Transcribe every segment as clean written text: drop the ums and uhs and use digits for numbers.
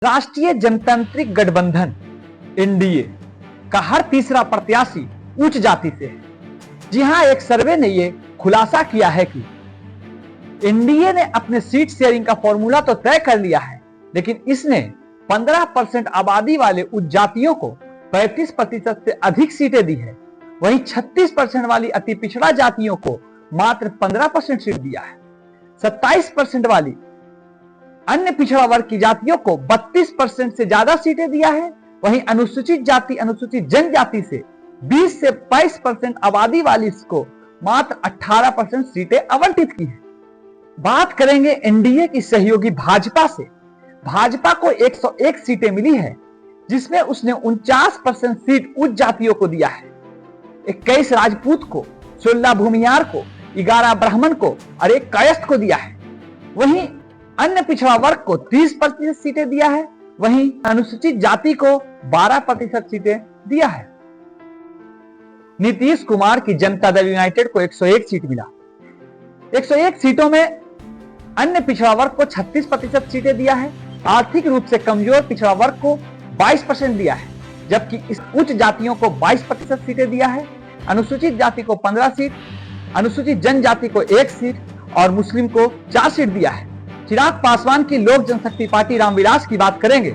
राष्ट्रीय जनतांत्रिक गठबंधन एनडीए का हर तीसरा प्रत्याशी उच्च जाति से है। जी हां, एक सर्वे ने यह खुलासा किया है कि एनडीए ने अपने सीट शेयरिंग का फॉर्मूला तो तय कर लिया है, लेकिन इसने 15% आबादी वाले उच्च जातियों को 35% से अधिक सीटें दी है। वहीं 36% वाली अति पिछड़ा जातियों को मात्र 15% सीट दिया है। 27% वाली अन्य पिछड़ा वर्ग की जातियों को 32% से ज्यादा सीटें दिया है। वहीं अनुसूचित जाति, अनुसूचित जनजाति से 20 से 22% आबादी वाली को मात्र 18% सीटें आवंटित की है। बात करेंगे एनडीए की सहयोगी भाजपा से। भाजपा को 101 सीटें मिली है, जिसमें उसने 49% सीट उच्च जातियों को दिया है। 21 राजपूत को, 16 भूमिहार को, 11 ब्राह्मण को और 1 कायस्थ को दिया है। वहीं अन्य पिछड़ा वर्ग को 30% सीटें दिया है। वहीं अनुसूचित जाति को 12% सीटें दिया है। नीतीश कुमार की जनता दल यूनाइटेड को 101 सीट मिला। 101 सीटों में अन्य पिछड़ा वर्ग को 36% सीटें दिया है। आर्थिक रूप से कमजोर पिछड़ा वर्ग को 22% दिया है, जबकि इस उच्च जातियों को 22% सीटें दिया है। अनुसूचित जाति को 15 सीट, अनुसूचित जनजाति को 1 सीट और मुस्लिम को 4 सीट दिया है। चिराग पासवान की लोक जनशक्ति पार्टी रामविलास की बात करेंगे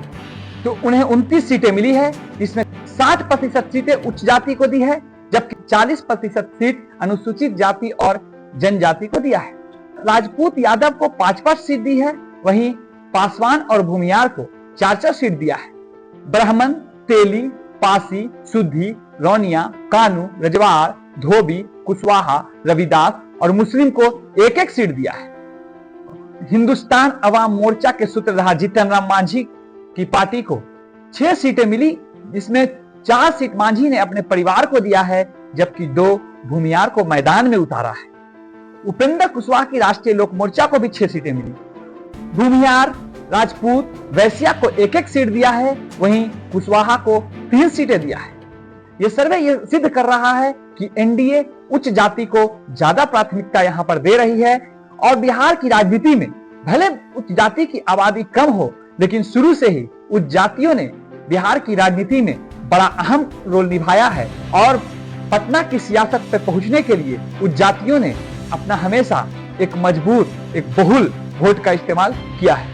तो उन्हें 29 सीटें मिली है, जिसमें 60% सीटें उच्च जाति को दी है, जबकि 40% सीट अनुसूचित जाति और जनजाति को दिया है। राजपूत यादव को 5 सीट दी है। वहीं पासवान और भूमियार को 4 सीट दिया है। ब्राह्मण, तेली, पासी, सुधी, रौनिया, कानू, रजवाड़, धोबी, कुशवाहा, रविदास और मुस्लिम को 1-1 सीट दिया है। हिंदुस्तान अवाम मोर्चा के सूत्रधार जीतन राम मांझी की पार्टी को 6 सीटें मिली, जिसमें 4 सीट मांझी ने अपने परिवार को दिया है, जबकि 2 भूमियार को मैदान में उतारा है। उपेंद्र कुशवाहा की राष्ट्रीय लोक मोर्चा को भी 6 सीटें मिली। भूमियार, राजपूत, वैश्या को 1-1 सीट दिया है। वहीं कुशवाहा को 3 सीटें दिया है। यह सर्वे यह सिद्ध कर रहा है कि एनडीए उच्च जाति को ज्यादा प्राथमिकता यहां पर दे रही है। और बिहार की राजनीति में भले उच्च जाति की आबादी कम हो, लेकिन शुरू से ही उच्च जातियों ने बिहार की राजनीति में बड़ा अहम रोल निभाया है। और पटना की सियासत पर पहुंचने के लिए उच्च जातियों ने अपना हमेशा एक मजबूत, एक बहुल वोट का इस्तेमाल किया है।